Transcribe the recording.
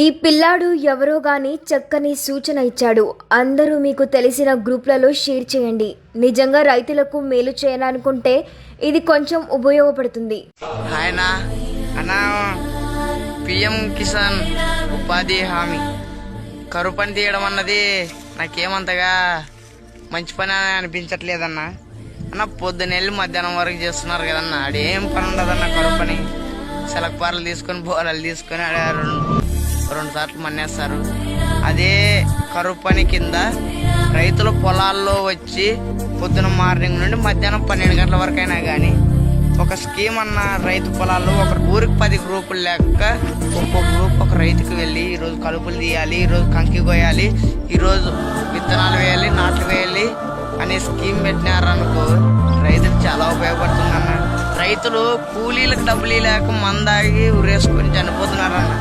ఈ పిల్లాడు ఎవరో గాని చక్కని సూచన ఇచ్చాడు. అందరూ మీకు తెలిసిన గ్రూప్లలో షేర్ చేయండి. నిజంగా రైతులకు మేలు చేయాలనుకుంటే ఇది కొంచెం ఉపయోగపడుతుంది. ఆయన అన్నా పిఎం కిసాన్ ఉపాధి హామీ కరువు పని తీయడం అన్నది నాకేమంతగా మంచి పని అని అనిపించట్లేదన్నా. అన్న పొద్దునెళ్ళి మధ్యాహ్నం వరకు చేస్తున్నారు కదన్నా, ఆడేం పని ఉండదన్న కరువు పని. సెలక్పారలు తీసుకొని బోరాలు తీసుకొని రెండు సార్లు మన్నేస్తారు. అదే కరువు పని కింద రైతుల పొలాల్లో వచ్చి పొద్దున మార్నింగ్ నుండి మధ్యాహ్నం 12 గంటల వరకు అయినా కానీ ఒక స్కీమ్ అన్న రైతు పొలాల్లో ఒక ఊరికి 10 గ్రూపులు లేక ఒక్కో గ్రూప్ ఒక రైతుకి వెళ్ళి ఈరోజు కలుపులు తీయాలి, ఈరోజు కంకి కోయాలి, ఈరోజు విత్తనాలు వేయాలి, నాట్లు వేయాలి అనే స్కీమ్ పెట్టినారనుకో రైతులకు చాలా ఉపయోగపడుతుందన్న. రైతులు కూలీలకు డబ్బులు లేక మందాగి ఉరేసుకొని చనిపోతున్నారన్న.